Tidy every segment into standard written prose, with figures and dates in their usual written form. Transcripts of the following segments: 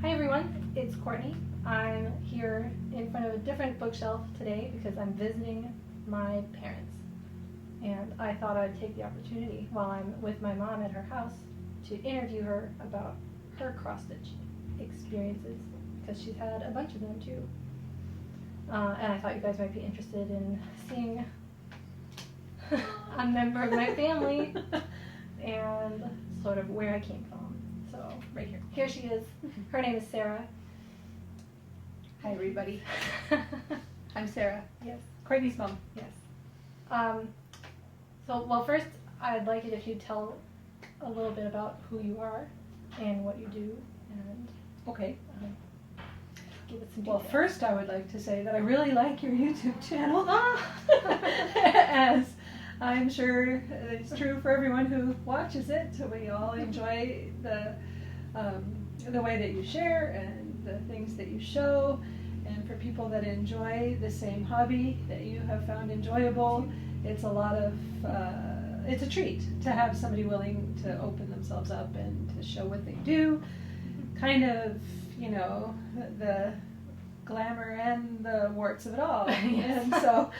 Hi everyone, it's Courtney. I'm here in front of a different bookshelf today because I'm visiting my parents. And I thought I'd take the opportunity while I'm with my mom at her house to interview her about her cross-stitch experiences, because she's had a bunch of them too. And I thought you guys might be interested in seeing a member of my family and sort of where I came from. So right here. Here she is. Her name is Sarah. Hi everybody. I'm Sarah. Yes. Courtney's mom. Yes. Well, first I'd like it if you'd tell a little bit about who you are and what you do, and Okay. give it some Well, details. first I would like to say that I really like your YouTube channel. Ah! As I'm sure it's true for everyone who watches it. We all enjoy the way that you share and the things that you show. And for people that enjoy the same hobby that you have found enjoyable, it's a lot of, it's a treat to have somebody willing to open themselves up and to show what they do. Kind of, you know, the glamour and the warts of it all. Yes. And so,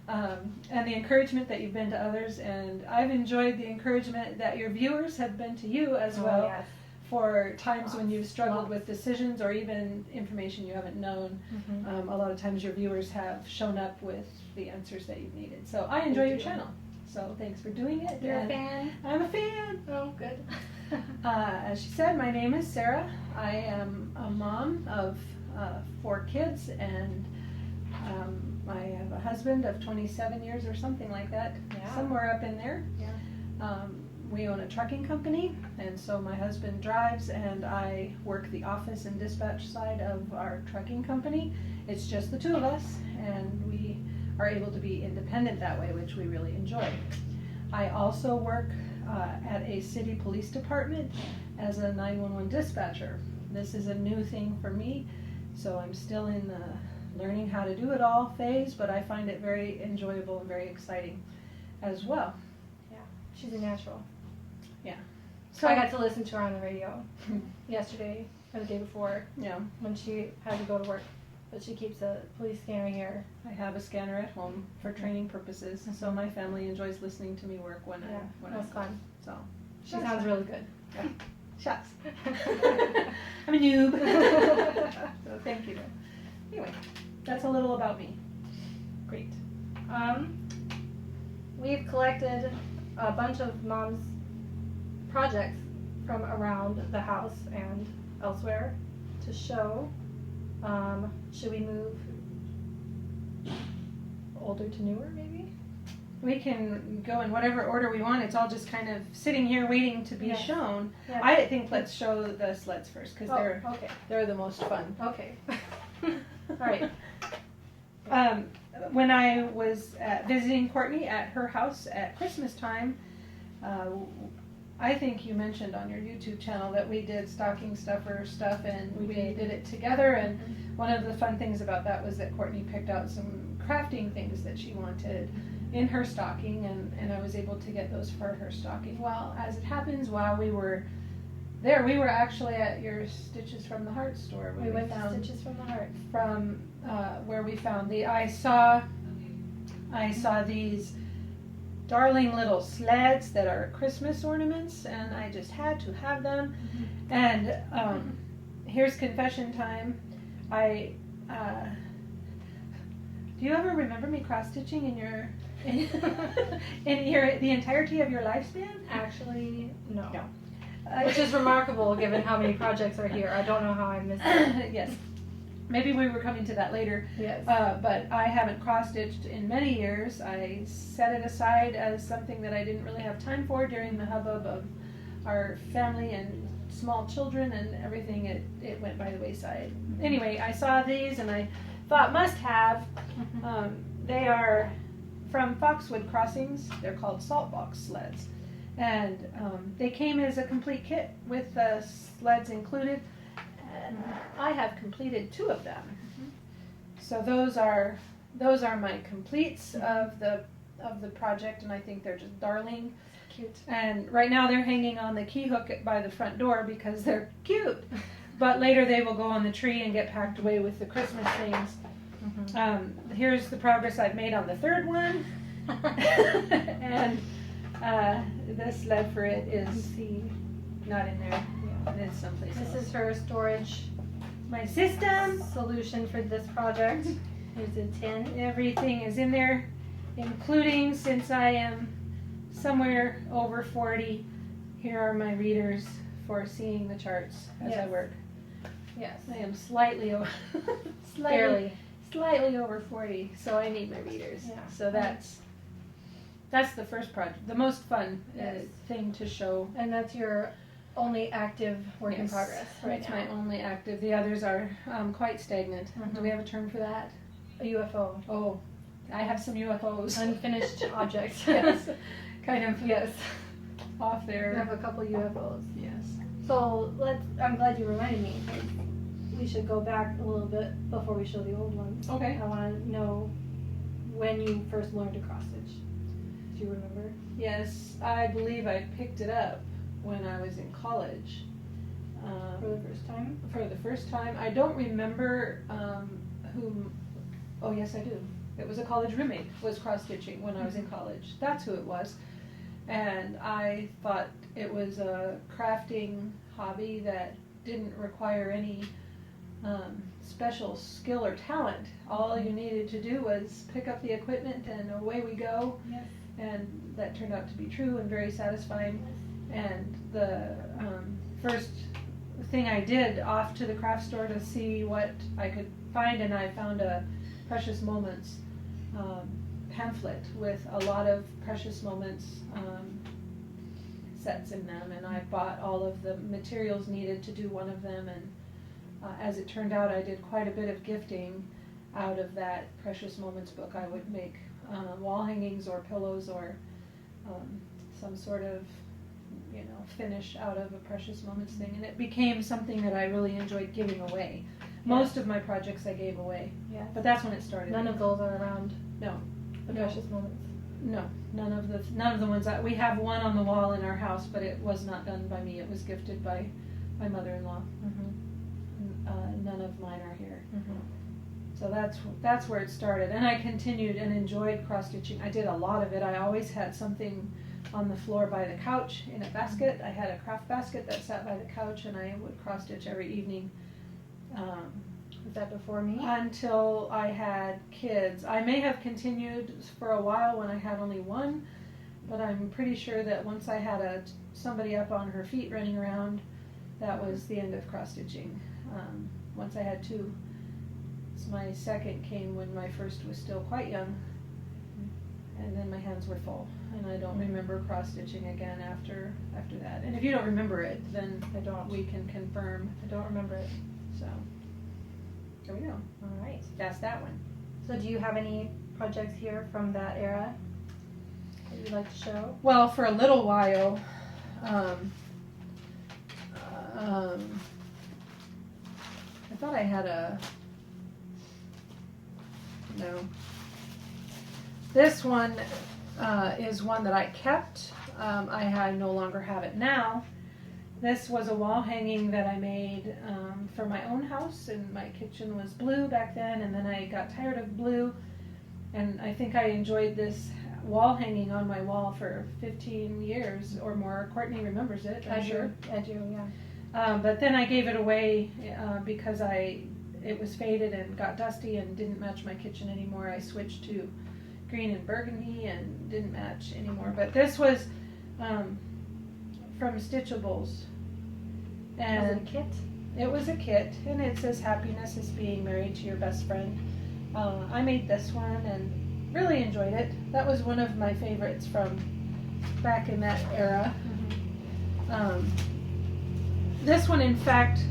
and the encouragement that you've been to others, and I've enjoyed the encouragement that your viewers have been to you as well. Yes. For times when you've struggled with decisions or even information you haven't known. Mm-hmm. A lot of times your viewers have shown up with the answers that you've needed. So I enjoy your channel. So thanks for doing it. You're a fan? I'm a fan. Oh, good. As she said, my name is Sarah. I am a mom of 4 kids, and I have a husband of 27 years or something like that. Yeah. Somewhere up in there. Yeah. We own a trucking company, and so my husband drives and I work the office and dispatch side of our trucking company. It's just the two of us, and we are able to be independent that way, which we really enjoy. I also work at a city police department as a 911 dispatcher. This is a new thing for me, so I'm still in the learning how to do it all phase, but I find it very enjoyable and very exciting as well. Yeah. She's a natural. Yeah. So I got to listen to her on the radio yesterday or the day before, Yeah. when she had to go to work. But she keeps a police scanner here. I have a scanner at home for training purposes, so my family enjoys listening to me work when that's fun. So She sounds really good. Yeah. Shucks. I'm a noob. So thank you. Anyway, that's a little about me. Great. We've collected a bunch of Mom's projects from around the house and elsewhere to show. Should we move older to newer, maybe? We can go in whatever order we want. It's all just kind of sitting here waiting to be shown. Yeah. I think let's show the sleds first, because okay. they're the most fun. Okay. All right. When I was visiting Courtney at her house at Christmas time, I think you mentioned on your YouTube channel that we did stocking stuffer stuff, and we did it together. And one of the fun things about that was that Courtney picked out some crafting things that she wanted in her stocking, and I was able to get those for her stocking. Well, as it happens, while we were there, we were actually at your Stitches from the Heart store. We went to Stitches from the Heart. From where we found I saw these darling little sleds that are Christmas ornaments, and I just had to have them. And here's confession time. Do you ever remember me cross stitching in the entirety of your lifespan? Actually, no. No. Which is remarkable given how many projects are here. I don't know how I missed it. Yes. Maybe we were coming to that later. Yes. But I haven't cross-stitched in many years. I set it aside as something that I didn't really have time for during the hubbub of our family and small children and everything. It went by the wayside. Anyway, I saw these and I thought must have. They are from Foxwood Crossings. They're called Saltbox Leds. And they came as a complete kit with the sleds included. And I have completed 2 of them. So those are my completes of the project, and I think they're just darling. Cute. And right now they're hanging on the key hook by the front door because they're cute. but later they will go on the tree and get packed away with the Christmas things. Here's the progress I've made on the third one. And this sled for it is not in there. Yeah, it is someplace else. This is her storage My system. solution for this project. Here's a tin. Everything is in there, including, since I am somewhere over 40, here are my readers for seeing the charts as I Yes. work. Yes. I am slightly over, Barely. slightly over 40, so I need my readers. Yeah. So that's the first project, the most fun Yes. thing to show. And that's your only active work in Yes. progress right It's now. my only active. The others are quite stagnant. Mhm. Do we have a term for that? A UFO. Oh, I have some UFOs. Unfinished objects. Yes, kind of Yes. off We there. have a couple UFOs. Yes. So I'm glad you reminded me. We should go back a little bit before we show the old ones. Okay. I want to know when you first learned to cross stitch. Do you remember? Yes, I believe I picked it up when I was in college. For the first time? For the first time. I don't remember whom. Oh, yes, I do. It was a college roommate was cross stitching when I was in college. That's who it was. And I thought it was a crafting hobby that didn't require any special skill or talent. All you needed to do was pick up the equipment and away we go. Yes. And that turned out to be true and very satisfying. And the first thing I did off to the craft store to see what I could find, and I found a Precious Moments pamphlet with a lot of Precious Moments sets in them, and I bought all of the materials needed to do one of them, and as it turned out, I did quite a bit of gifting out of that Precious Moments book. I would make wall hangings or pillows or some sort of finish out of a Precious Moments thing, and it became something that I really enjoyed giving away. Most of my projects I gave away, Yeah. but that's when it started. None of those are around. No. The No. precious moments. No, none of the ones that we have. One on the wall in our house, but it was not done by me. It was gifted by my mother-in-law. None of mine are here. So that's where it started, and I continued and enjoyed cross stitching. I did a lot of it. I always had something on the floor by the couch in a basket. I had a craft basket that sat by the couch, and I would cross stitch every evening. Was that before me? Until I had kids. I may have continued for a while when I had only one, but I'm pretty sure that once I had somebody up on her feet running around, that was the end of cross stitching. Once I had two. My second came when my first was still quite young, and then my hands were full, and I don't remember cross stitching again after that. And if you don't remember it, then I don't. we can confirm. I don't remember it. So there we go. All right. That's that one. So do you have any projects here from that era that you'd like to show? Well, for a little while, I thought I had no. This one is one that I kept. I no longer have it now. This was a wall hanging that I made for my own house, and my kitchen was blue back then, and then I got tired of blue, and I think I enjoyed this wall hanging on my wall for 15 years or more. Courtney remembers it, I'm sure. I do, yeah. But then I gave it away because it was faded and got dusty and didn't match my kitchen anymore. I switched to green and burgundy and didn't match anymore. But this was from Stitchables. And Was it a kit? it was a kit, and it says happiness is being married to your best friend. I made this one and really enjoyed it. That was one of my favorites from back in that era. This one, in fact,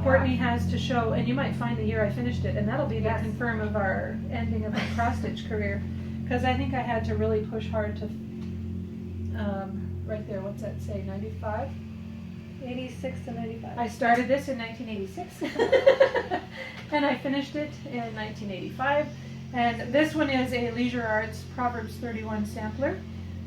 Courtney has to show, and you might find the year I finished it, and that'll be the confirm of our ending of my cross-stitch career, because I think I had to really push hard to, right there, what's that say, 95? 86 to 95. I started this in 1986, and I finished it in 1985, and this one is a Leisure Arts Proverbs 31 sampler.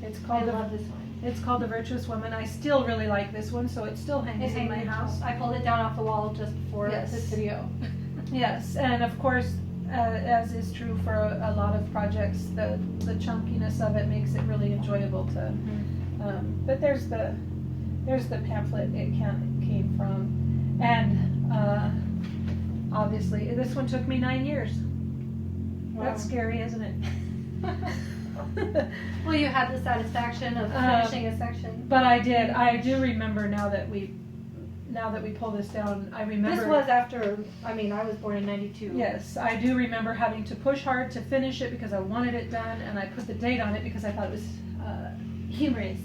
It's I called love this one. It's called The Virtuous Woman. I still really like this one, so it still hangs in my house. I pulled it down off the wall just before Yes. this video. Yes, and of course, as is true for a lot of projects, the chunkiness of it makes it really enjoyable to. But there's the pamphlet it came from, and obviously this one took me 9 years. Wow. That's scary, isn't it? Well, you had the satisfaction of finishing a section. But I did. I do remember now that we pull this down. I remember This was after. I mean, I was born in '92. Yes, I do remember having to push hard to finish it because I wanted it done, and I put the date on it because I thought it was humorous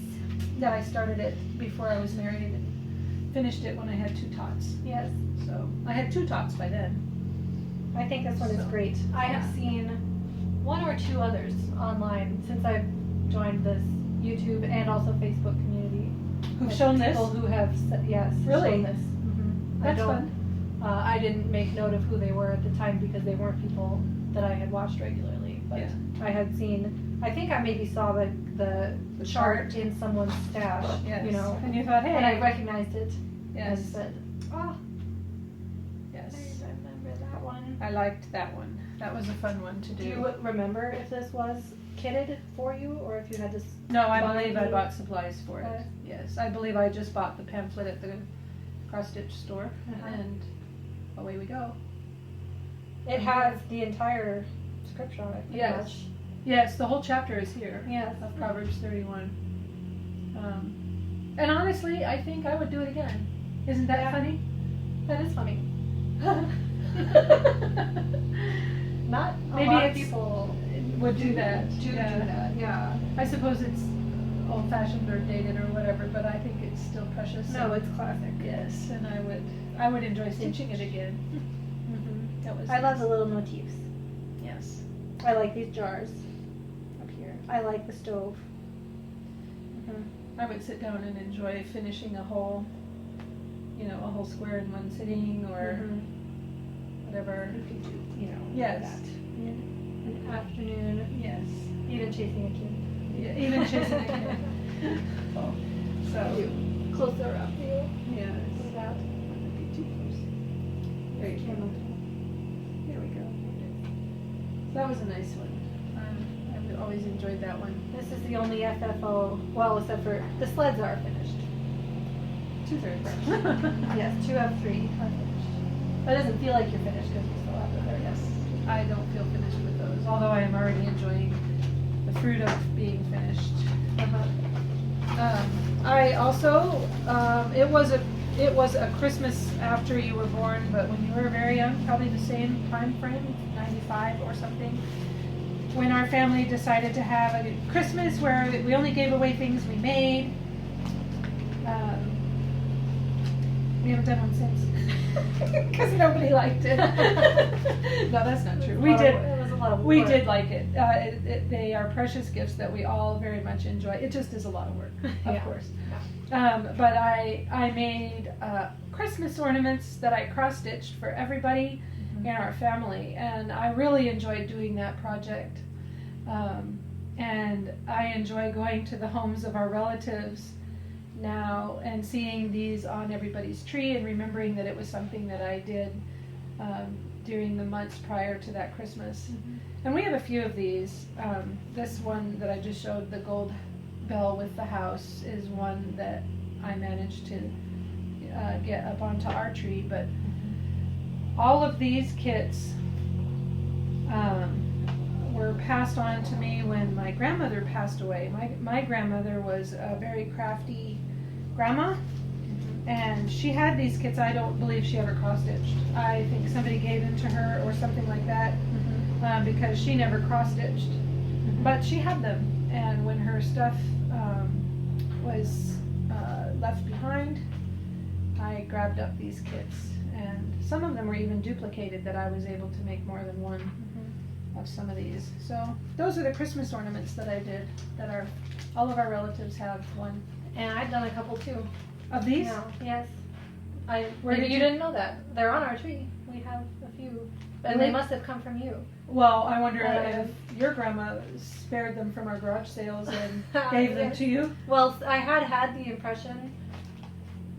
that I started it before I was married and finished it when I had 2 tots. Yes. So I had 2 tots by then. I think this one is great. I have seen 1 or 2 others online since I've joined this YouTube and also Facebook community. Who've shown this? People who have, Really? shown this. Mm-hmm. That's fun. I didn't make note of who they were at the time because they weren't people that I had watched regularly. But Yeah. I had seen, I think I maybe saw the chart in someone's stash, Yes. you know. And you thought, hey. And I recognized it Yes. and said, oh, Yes. I remember that one. I liked that one. That was a fun one to do. Do you remember if this was kitted for you or if you had to? No, I buy believe I the- bought supplies for it. Okay. Yes, I believe I just bought the pamphlet at the cross-stitch store, and away we go. It has the entire scripture on it. pretty Yes. much. Yes, the whole chapter is here Yes. of Proverbs 31. And honestly, I think I would do it again. Isn't that Yeah. funny? That is funny. Not Maybe a lot of it's- people Would do that. do that. Yeah. I suppose it's old-fashioned or dated or whatever, but I think it's still precious. No, it's classic. Yes, and I would enjoy stitching it again. Mm-hmm. That was. I love the little motifs. Yes. I like these jars up here. I like the stove. I would sit down and enjoy finishing a whole square in one sitting or whatever. You could do, Yes. that in an afternoon. Yes. Even chasing a kid. Yeah, even chasing a kid. So. Closer up here. Yes. Like that. Be too close. There you go. Here we go. That was a nice one. I've always enjoyed that one. This is the only FFO, well, except for the sleds are finished. 2/3. Yes, 2 of 3 are finished. That doesn't feel like you're finished because you still have the third. Yes. I don't feel finished with those, although I am already enjoying the fruit of being finished. I also, it was a Christmas after you were born, but when you were very young, probably the same time frame, 95 or something, when our family decided to have a Christmas where we only gave away things we made. We haven't done one since. Because nobody liked it. No, that's not true. We did. It was a lot of work. We did like it. They are precious gifts that we all very much enjoy. It just is a lot of work, of Yeah. course. But I made Christmas ornaments that I cross-stitched for everybody in our family, and I really enjoyed doing that project. And I enjoy going to the homes of our relatives now and seeing these on everybody's tree and remembering that it was something that I did during the months prior to that Christmas. And we have a few of these. This one that I just showed, the gold bell with the house, is one that I managed to get up onto our tree. But all of these kits were passed on to me when my grandmother passed away. My grandmother was a very crafty grandma, and she had these kits. I don't believe she ever cross-stitched. I think somebody gave them to her or something like that, because she never cross-stitched. But she had them, and when her stuff was left behind, I grabbed up these kits, and some of them were even duplicated that I was able to make more than one of some of these. So those are the Christmas ornaments that I did, that all of our relatives have one. And I've done a couple too. Of these? Yeah, yes. Where did you you- didn't know that. They're on our tree. We have a few. And they must have come from you. Well, I wonder Um, if your grandma spared them from our garage sales and gave them Yes. to you. Well, I had the impression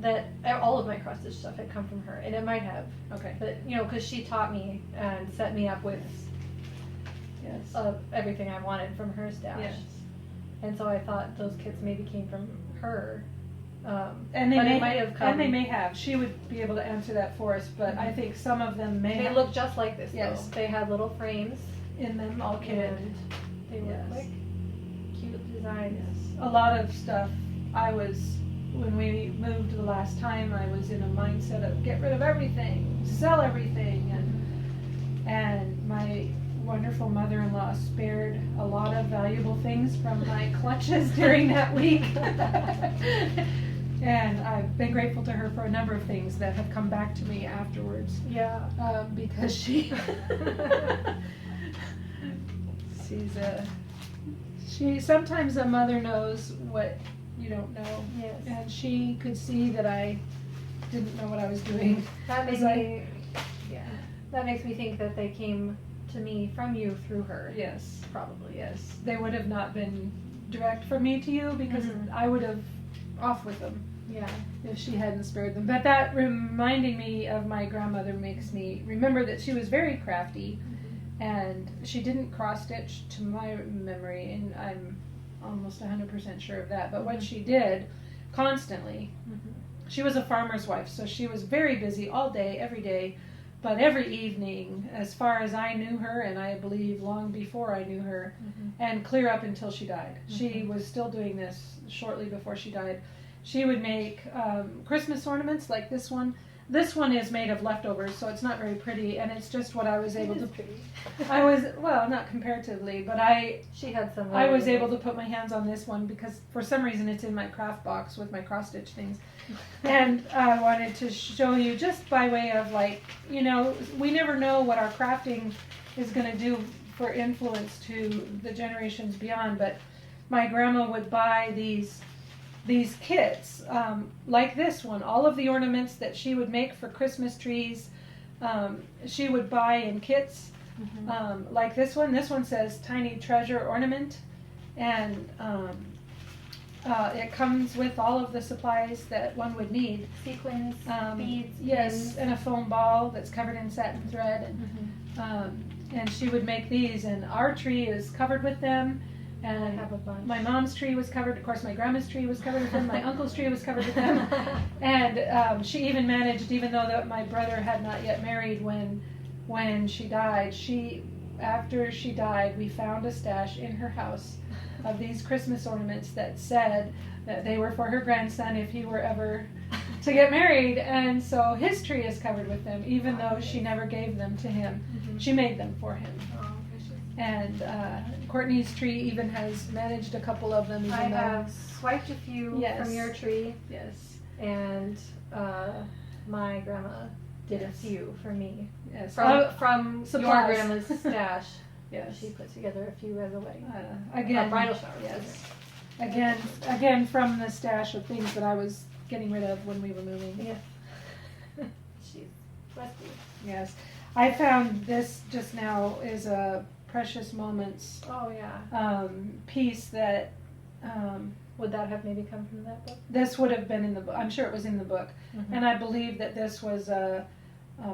that all of my cross-stitch stuff had come from her, and it might have. Okay. But, because she taught me and set me up with Yes. everything I wanted from her stash. Yes. And so I thought those kits maybe came from her. And they but may it might have come. And they may have. She would be able to answer that for us, but I think some of them may They have look just like this, Yes. though. They had little frames, in them all kitted. and they look Yes. like cute designs. Yes. A lot of stuff. When we moved the last time, I was in a mindset of get rid of everything, sell everything, and my wonderful mother-in-law spared a lot of valuable things from my clutches during that week. And I've been grateful to her for a number of things that have come back to me afterwards. Yeah. Because she sometimes a mother knows what you don't know. Yes. And she could see that I didn't know what I was doing. That makes As me, that makes me think that they came to me from you through her. Yes, Probably. yes. They would have not been direct from me to you because Mhm. I would have off with them Yeah. if she hadn't spared them. But that reminding me of my grandmother makes me remember that she was very crafty. And she didn't cross stitch to my memory, and I'm almost 100% sure of that. But what she did constantly, she was a farmer's wife, so she was very busy all day, every day. But every evening, as far as I knew her, and I believe long before I knew her, and clear up until she died. She was still doing this shortly before she died. She would make Christmas ornaments like this one. This one is made of leftovers, so it's not very pretty, and it's just what I was able to. Pretty. Well, not comparatively, but She had some. I was able to put my hands on this one because for some reason it's in my craft box with my cross stitch things, and I wanted to show you just by way of we never know what our crafting is going to do for influence to the generations beyond. But my grandma would buy these kits, like this one, all of the ornaments that she would make for Christmas trees, she would buy in kits, like this one. This one says Tiny Treasure Ornament, and it comes with all of the supplies that one would need. Sequins, beads, yes, pins. and a foam ball that's covered in satin thread, and she would make these, and our tree is covered with them. And I have a bunch. my mom's tree was covered. Of course, my grandma's tree was covered with them. My uncle's tree was covered with them. And she even managed, even though that my brother had not yet married when she died. After she died, we found a stash in her house of these Christmas ornaments that said that they were for her grandson if he were ever to get married. And so his tree is covered with them, even though she never gave them to him. She made them for him. Oh, precious. And Courtney's tree even has managed a couple of them. Even I though, have swiped a few Yes. from your tree, Yes. and my grandma did a few for me. Yes. From your supplies. grandma's stash. Yes. She put together a few as a wedding. Again. Bridal shower. Yes. Again, from the stash of things that I was getting rid of when we were moving. Yeah. She's rusty. Yes. I found this just now is a Precious Moments Oh yeah. piece that Would that have maybe come from that book? this would have been in the book. I'm sure it was in the book. And I believe that this was a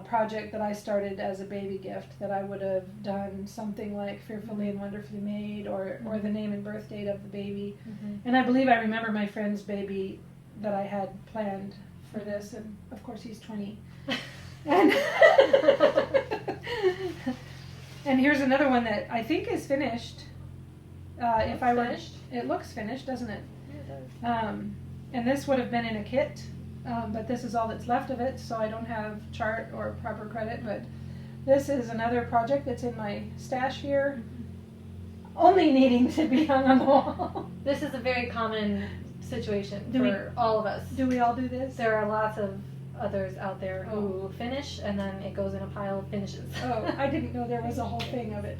project that I started as a baby gift, that I would have done something like Fearfully and Wonderfully Made or the name and birth date of the baby. And I believe I remember my friend's baby that I had planned for this, and of course he's 20. And, and here's another one that I think is finished. If I were, finished? it looks finished, doesn't it? Yeah, it does. And this would have been in a kit, but this is all that's left of it, so I don't have chart or proper credit. But this is another project that's in my stash here, only needing to be hung on the wall. This is a very common situation Do for all of us. Do we all do this? There are lots of others out there who finish and then it goes in a pile of finishes. Oh, I didn't know there was a whole thing of it.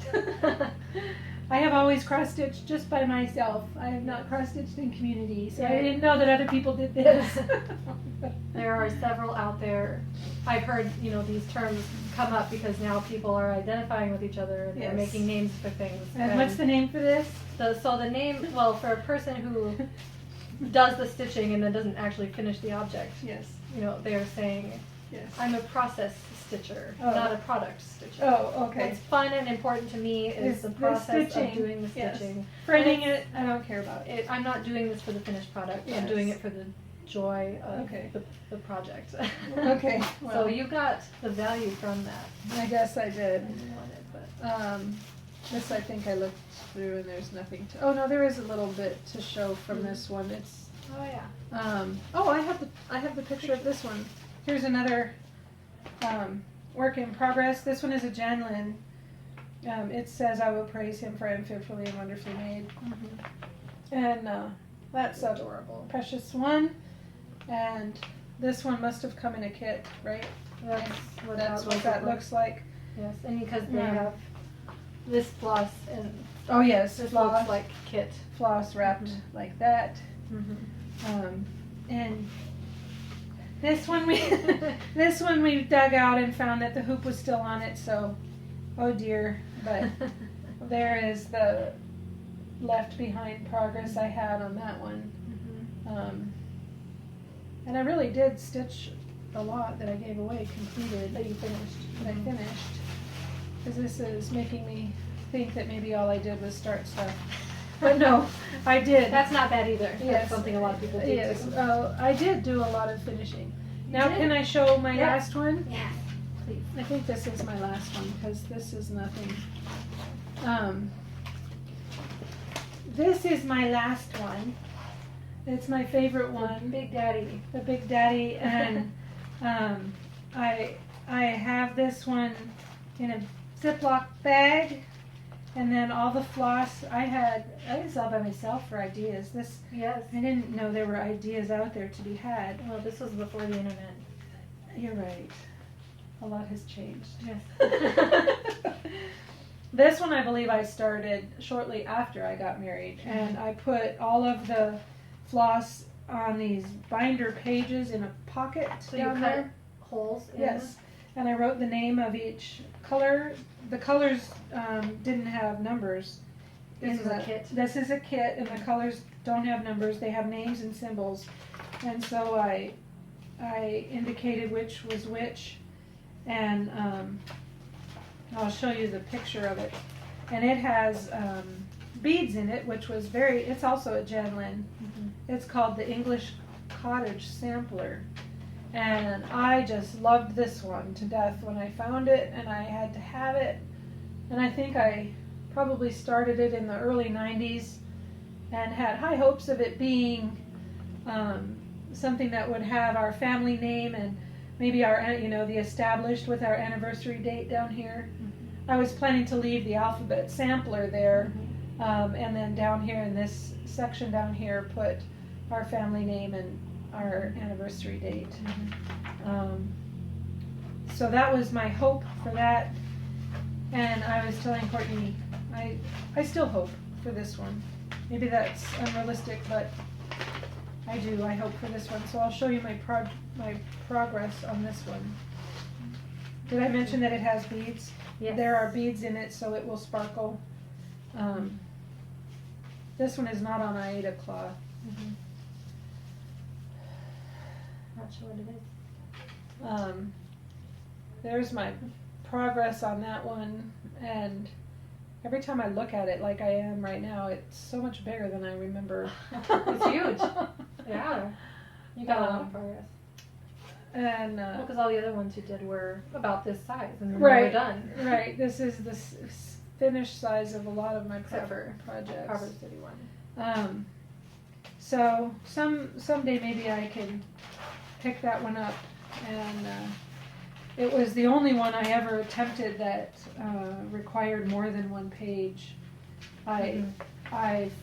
I have always cross-stitched just by myself. I have not cross-stitched in community, so I Yeah. didn't know that other people did this. There are several out there. I've heard, these terms come up because now people are identifying with each other and they're Yes. making names for things. And what's the name for this? So the name, well, for a person who does the stitching and then doesn't actually finish the object, Yes. they're saying, Yes. I'm a process stitcher, Oh. not a product stitcher. Oh, okay. What's fun and important to me is the process of doing the Yes. stitching. Framing it, I don't care about. I'm not doing this for the finished product. I'm Yes. doing it for the joy of Okay. the project. Okay. So Well, you got the value from that. I guess I did. I didn't want it, but This I think I looked through and there's nothing to. Oh no, there is a little bit to show from this one. It's. oh yeah. I have the picture of this one. Here's another work in progress. This one is a Jan Lin. It says, "I will praise him for I am fearfully and wonderfully made," and that's Adorable. a precious one. And this one must have come in a kit, right? That's what that looks like. Yes, and because they Yeah. have this floss and Oh yes, this floss, looks like kit. floss wrapped like that. Mm-hmm. And this one we dug out and found that the hoop was still on it, so oh dear. But there is the left behind progress I had on that one. And I really did stitch a lot that I gave away completed. That you finished. That I finished. Because this is making me think that maybe all I did was start stuff. But no, I did. That's not bad either. Yes. That's something a lot of people do Yes, too. I did do a lot of finishing. Now did? can I show my Yeah. last one? Yes, please. I think this is my last one because this is nothing. This is my last one. It's my favorite one, Big Daddy. the Big Daddy, and I have this one in a Ziploc bag, and then all the floss I was all by myself for ideas. Yes. I didn't know there were ideas out there to be had. Well, this was before the internet. You're right. A lot has changed. Yes. This one I believe I started shortly after I got married, and I put all of the floss on these binder pages in a pocket So you down cut there. holes in Yes, and I wrote the name of each color. The colors didn't have numbers. This is a kit. This is a kit, and the colors don't have numbers. They have names and symbols, and so I indicated which was which, and I'll show you the picture of it. And it has beads in it, which was it's also a Jan Lin. It's called the English Cottage Sampler. And I just loved this one to death when I found it, and I had to have it. And I think I probably started it in the early 90s and had high hopes of it being something that would have our family name and maybe our, the established with our anniversary date down here. I was planning to leave the alphabet sampler there, and then down here in this section down here put our family name and our anniversary date. So that was my hope for that, and I was telling Courtney, I still hope for this one. Maybe that's unrealistic, but I hope for this one. So I'll show you my progress on this one. Did I mention that it has beads? Yes. There are beads in it, so it will sparkle. This one is not on Aida cloth. Not sure what it is. There's my progress on that one, and every time I look at it like I am right now, it's so much bigger than I remember. It's huge. Yeah. You got a lot of progress. And Well, because all the other ones you did were about this size, and then Right. they were done. right, this is the finished size of a lot of my Except for projects. Proverbs 31. So someday maybe I can pick that one up, and it was the only one I ever attempted that required more than one page. I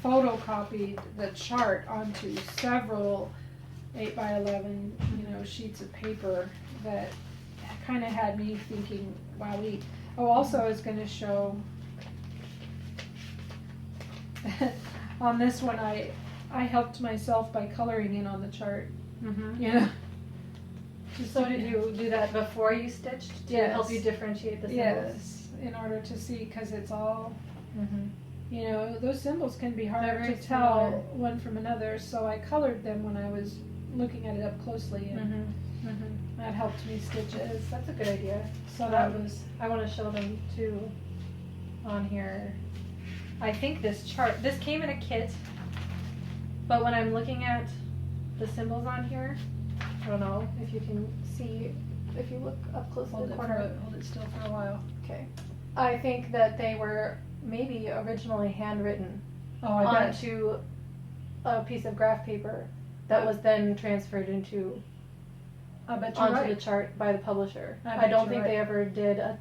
photocopied the chart onto several 8x11 sheets of paper that kind of had me thinking, wow. Also I was going to show On this one, I helped myself by coloring in on the chart. Mm-hmm. You know. So did you do that before you stitched to Yes. help you differentiate the symbols? Yes, in order to see, because it's all, Mm-hmm. you know, those symbols can be hard They're very to tell similar. one from another. So I colored them when I was looking at it up closely, and Mm-hmm. Mm-hmm. that helped me stitch it. That's a good idea. So that was. I want to show them too on here. I think this came in a kit, but when I'm looking at the symbols on here, I don't know if you can see, if you look up close to the corner. Hold it still for a while. Okay. I think that they were maybe originally handwritten Oh, I bet. onto a piece of graph paper that was then transferred into I bet you're onto right. the chart by the publisher. I I bet don't you're think right. they ever did a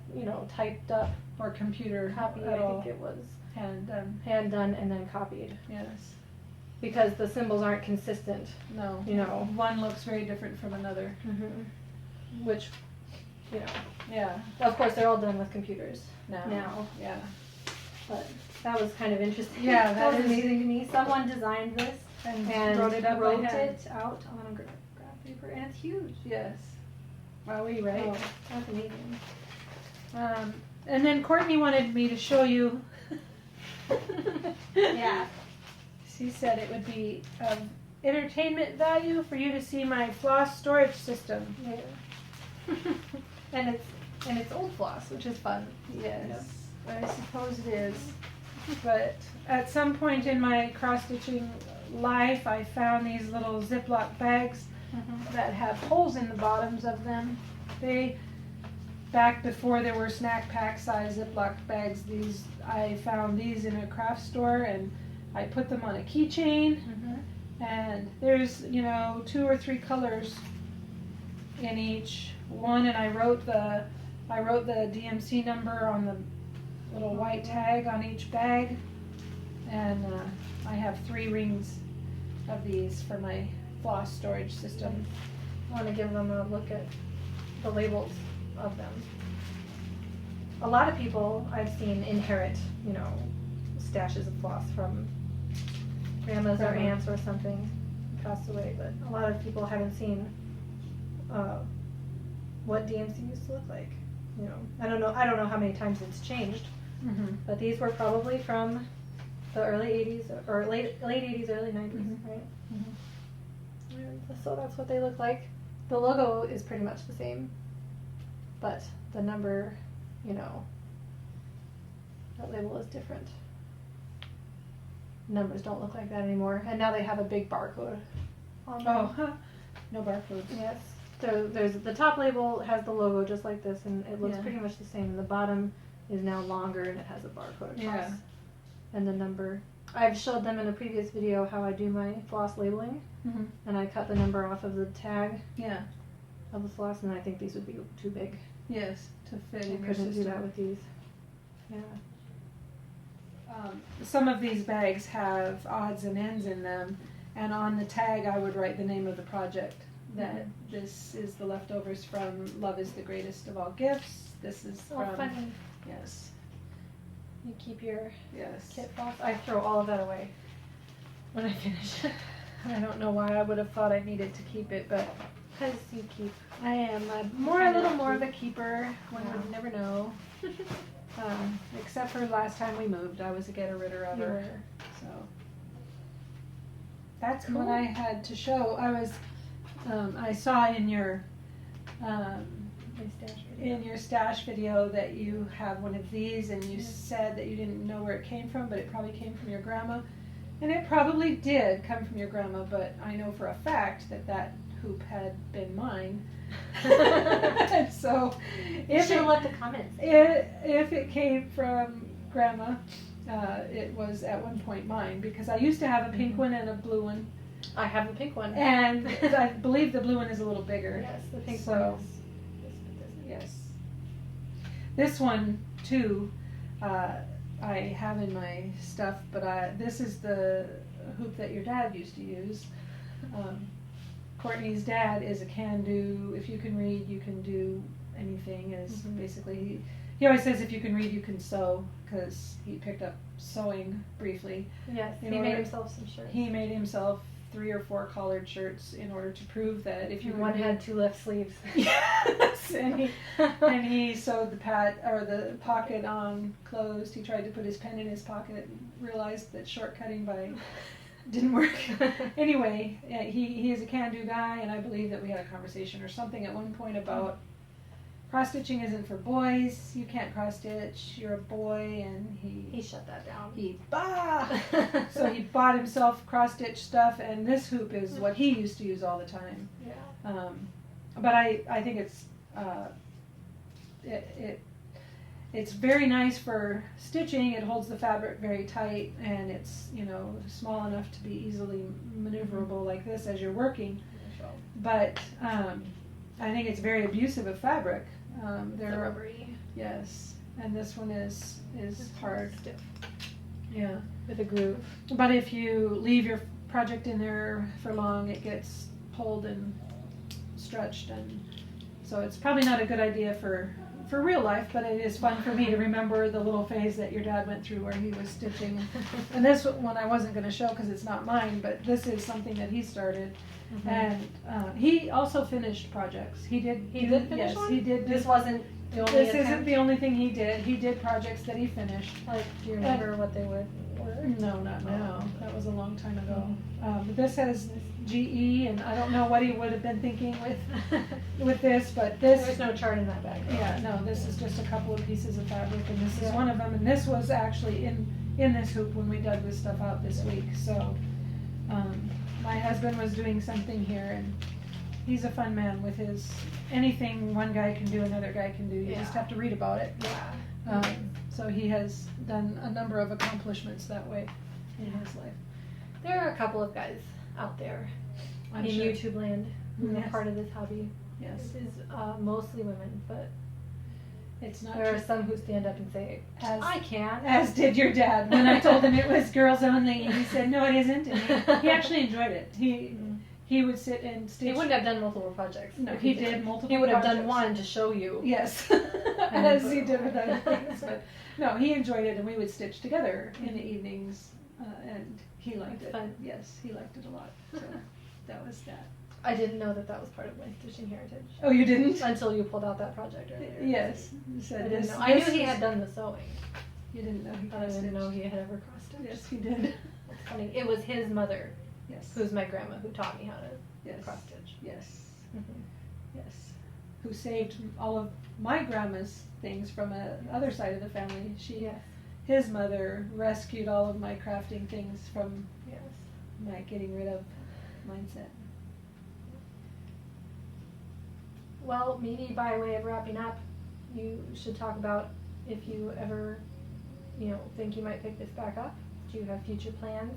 typed up Or computer copy. at I all. think it was And hand done and then copied yes. because the symbols aren't consistent. No. You know. One looks very different from another. Mm-hmm. Which, you know, Yeah. of course they're all done with computers Now. now. Yeah. But that was kind of interesting. Yeah, that was is- amazing to me. Someone designed this and wrote it up by hand. it out on a graph paper, and it's huge. Yes. Wowee, right? Oh, that's amazing. And then Courtney wanted me to show you. Yeah. She said it would be of entertainment value for you to see my floss storage system. Yeah. and it's old floss, which is fun. Yes, I suppose it is. But at some point in my cross-stitching life, I found these little Ziploc bags that have holes in the bottoms of them. Back before there were snack pack size Ziploc bags, I found these in a craft store, and I put them on a keychain. And there's 2 or 3 colors in each one, and I wrote the DMC number on the little white tag on each bag, and I have 3 rings of these for my floss storage system. I want to give them a look at the labels of them. A lot of people I've seen inherit, stashes of floss from grandmas or aunts or something who passed away, but a lot of people haven't seen what DMC used to look like. I don't know how many times it's changed, but these were probably from the early 80s or late 80s, early 90s, right? And so that's what they look like. The logo is pretty much the same, but the number, that label is different. Numbers don't look like that anymore, and now they have a big barcode on them. No barcodes. Yes. So there's the top label has the logo just like this, and it looks Yeah. pretty much the same. And the bottom is now longer, and it has a barcode across. Yeah. And the number. I've showed them in a previous video how I do my floss labeling, and I cut the number off of the tag Yeah. of the floss, and I think these would be too big. Yes, to fit I in your couldn't system. do that with these. Yeah. Some of these bags have odds and ends in them, and on the tag I would write the name of the project. That this is the leftovers from Love is the Greatest of All Gifts. This is Oh, from funny. Yes. You keep your Yes. kit floss. I throw all of that away when I finish. I don't know why I would have thought I needed to keep it, but Because you keep. I am a little more of a keeper. One would never know. Except for last time we moved, I was a getter-ritter of her. So that's Cool. what I had to show. I saw in your My stash video. in your stash video that you have one of these, and you said that you didn't know where it came from, but it probably came from your grandma. And it probably did come from your grandma, but I know for a fact that hoop had been mine. So You should have left the comments. if it came from grandma, it was at one point mine, because I used to have a pink one and a blue one, I have a pink one. and I believe the blue one is a little bigger. Yes, the pink So- one is this. Yes. This one too, I have in my stuff, but this is the hoop that your dad used to use. Courtney's dad is a can-do. If you can read, you can do anything. Is basically he always says if you can read, you can sew, because he picked up sewing briefly. Yes, In he order- made himself some shirts. He made himself 3 or 4 collared shirts in order to prove that if you One could had 2 left sleeves. Yes, and he sewed the pocket on closed. He tried to put his pen in his pocket and realized that shortcutting didn't work. Anyway, he is a can-do guy, and I believe that we had a conversation or something at one point about cross-stitching isn't for boys. You can't cross-stitch. You're a boy, and He shut that down. So he bought himself cross-stitch stuff, and this hoop is what he used to use all the time. Yeah. But I think it's very nice for stitching. It holds the fabric very tight, and it's small enough to be easily maneuverable like this as you're working. But I think it's very abusive of fabric. They're rubbery. Yes, and this one is hard. Stiff. Yeah, With a groove. but if you leave your project in there for long, it gets pulled and stretched, and so it's probably not a good idea for real life, but it is fun for me to remember the little phase that your dad went through where he was stitching. And this one I wasn't going to show because it's not mine, but this is something that he started. Mm-hmm. And he also finished projects. He did finish yes, one? He did. This wasn't the only This attempt? isn't the only thing he did. He did projects that he finished. Like, do you remember what they were? No, not now. That was a long time ago. But this has GE, and I don't know what he would have been thinking with this, but this. There's no chart in that bag. Yeah, no, this is just a couple of pieces of fabric, and this is Yeah. one of them. And this was actually in this hoop when we dug this stuff out this week. So my husband was doing something here, and he's a fun man with his anything one guy can do, another guy can do. You just Yeah. have to read about it. Yeah. So he has done a number of accomplishments that way in his life. There are a couple of guys out there I'm in sure. YouTube land who are Yes. part of this hobby. Yes, This is mostly women, but it's not there true. are some who stand up and say, I can. As did your dad. When I told him it was girls only, he said, no, it isn't. And he actually enjoyed it. He would sit and stitch. He wouldn't have done multiple projects. No, if he did multiple He would have done projects. one to show you. Yes, And as put he it did away. with other things. But no, he enjoyed it, and we would stitch together in the evenings, and he liked It's it. fun. Yes, he liked it a lot. So that was that. I didn't know that was part of my stitching heritage. Oh, you didn't? Until you pulled out that project earlier. Yes. You I said didn't this. know. I knew this he is- had done the sewing, You didn't know he but I didn't know he had ever crossed stitched. Yes, he did. It's funny. It was his mother, Yes. who's my grandma, who taught me how to Yes. cross stitch. Yes. Mm-hmm. Yes. Who saved all of my grandma's things from other side of the family. Yes. His mother rescued all of my crafting things from Yes. my getting rid of mindset. Well, maybe by way of wrapping up, you should talk about if you ever, think you might pick this back up. Do you have future plans?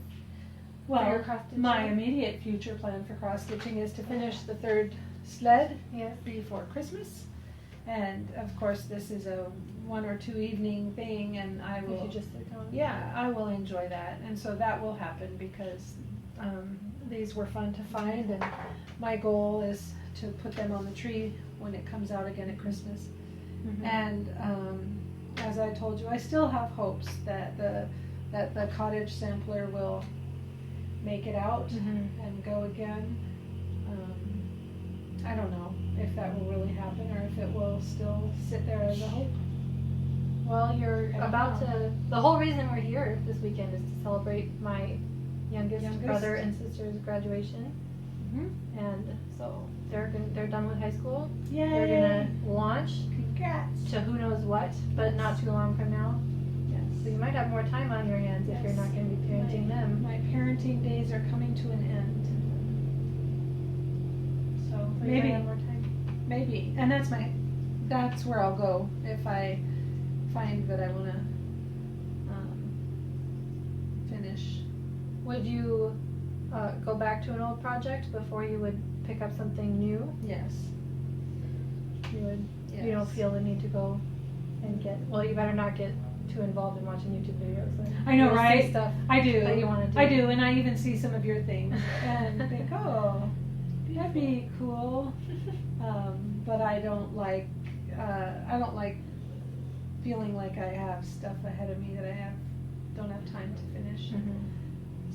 for your Well, cross stitching? my immediate future plan for cross stitching is to finish the 3rd sled Yes. before Christmas. And of course, this is a 1 or 2 evening thing, and I If will. you just sit down. Yeah, I will enjoy that, and so that will happen because these were fun to find, and my goal is to put them on the tree when it comes out again at Christmas. Mhm. And as I told you, I still have hopes that the Cottage sampler will make it out Mhm. and go again. I don't know if that will really happen or if it will still sit there as a hope. Well, you're I don't about know. to. The whole reason we're here this weekend is to celebrate my youngest brother and sister's graduation, Mm-hmm. and so they're done with high school. Yay! They're gonna launch Congrats! to who knows what, but not too long from now. Yes. So you might have more time on your hands if you're not going to be parenting them. My parenting days are coming to an end. So So you maybe, might have more time. maybe, and that's where I'll go if I find that I want to finish. Would you go back to an old project before you would pick up something new? Yes. You would. Yes. You don't feel the need to go and get. Well, you better not get too involved in watching YouTube videos. Then. I know, You'll see right? Stuff I do. that you want to do. I do, and I even see some of your things and think, oh, that'd be cool. But I don't like feeling like I have stuff ahead of me that don't have time to finish.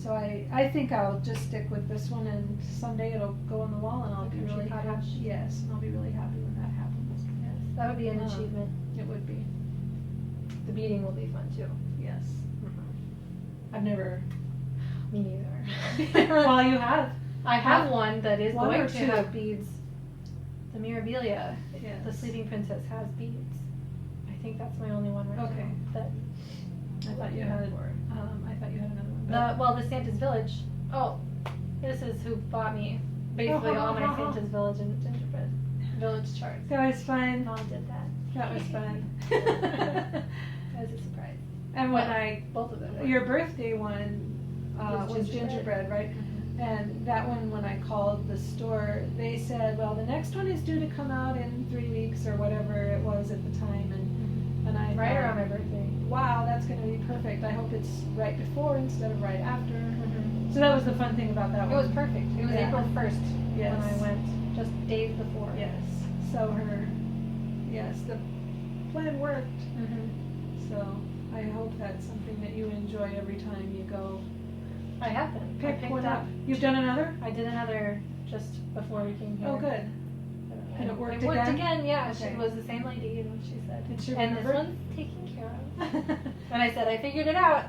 So I think I'll just stick with this one, and someday it'll go on the wall, and I'll be really happy. Cottage. Yes, and I'll be really happy when that happens. Yes, that would be an achievement. It would be. The beading will be fun too. Yes. I've never. Me neither. Well, you have. I have one that is One going or to two? have beads. The Mirabilia, Yes. the Sleeping Princess, has beads. I think that's my only one right Okay. now. That I thought you had. I thought you had another one. the Santa's Village. Oh, this is who bought me basically all my Santa's Village and Gingerbread Village charts. That was fun. Mom did that. That was fun. That was a surprise. And when Both of them. your birthday one was gingerbread, right? And that one, when I called the store, they said, well, the next one is due to come out in 3 weeks or whatever it was at the time. And I Right thought, around my birthday. wow, that's going to be perfect. I hope it's right before instead of right after. So that was the fun thing about that It one. was perfect. It was Yeah. April 1st Yes. when I went, just days before. Yes. So the plan worked. So I hope that's something that you enjoy every time you go. I have been. I Pick picked one up. up. You've done another? I did another just before we came here. Oh, good. And it worked again? Yeah, Okay. she was the same lady, and she said. Did she and this remember? one's taken care of. And I said, I figured it out.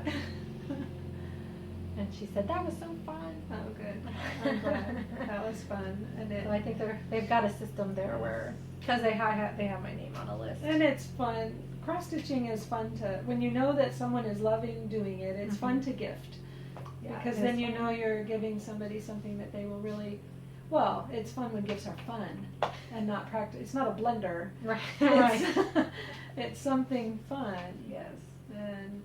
And she said, that was so fun. Oh, good. I'm glad. That was fun. And So I think they've got a system there where, because they have my name on a list. and it's fun. Cross stitching is fun to, when you know that someone is loving doing it, it's fun to gift. Yeah, Because it then is you fun. know you're giving somebody something that they will really, well, it's fun when gifts are fun and not practice. It's not a blender. Right. It's, Right. it's something fun. Yes. And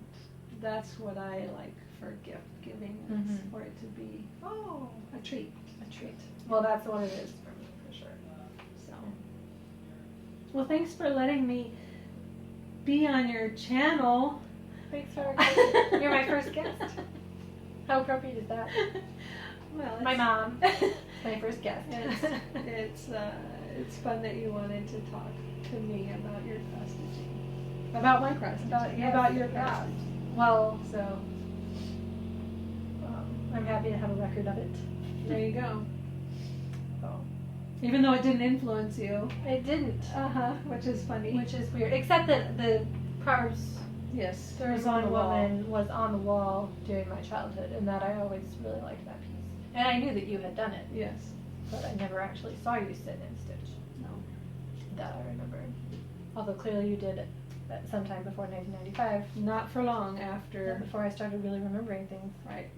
that's what I like for gift giving, is for it to be, oh, a treat. A treat. Well, that's what it is for me, for sure. So, well, thanks for letting me be on your channel. Thanks for you're my first guest. How appropriate is that? Well, My mom, my first guest. it's fun that you wanted to talk to me about your cross stitching, about my cross stitching, about your cross yeah. stitching. Well, so I'm happy to have a record of it. There you go. So Even though it didn't influence you. it didn't, Which is funny. which is weird. Except that the Proverbs yes, Third was on the wall. Woman was on the wall during my childhood, and that I always really liked that piece. And I knew that you had done it, Yes. but I never actually saw you sit and stitch. No. That I remember. Although clearly you did it at sometime before 1995. Not for long after. Before I started really remembering things. Right.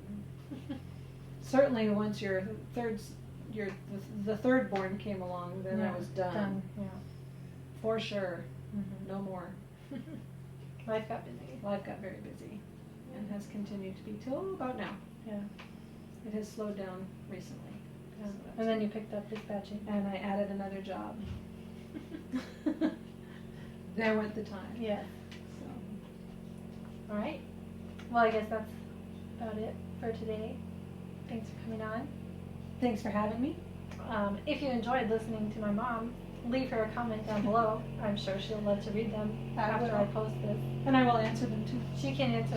Certainly, once the third born came along, then I was done. Yeah. For sure. Mm-hmm. No more. Life got busy. Life got very busy, and has continued to be till about now. Yeah. It has slowed down recently. Yeah. So that's And then you picked up dispatching. and I added another job. There went the time. Yeah. So. All right. Well, I guess that's about it for today. Thanks for coming on. Thanks for having me. If you enjoyed listening to my mom, leave her a comment down below. I'm sure she'll love to read them after I post this. And I will answer them too. She can answer.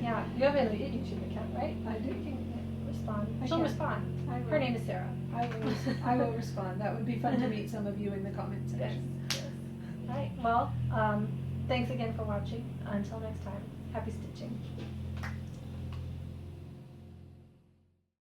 Yeah, you have a YouTube account, right? I do. You can respond. I She'll can. respond. I will. Her name is Sarah. I will respond. That would be fun to meet some of you in the comment Yes. section. Yes. All right. Well, thanks again for watching. Until next time, happy stitching.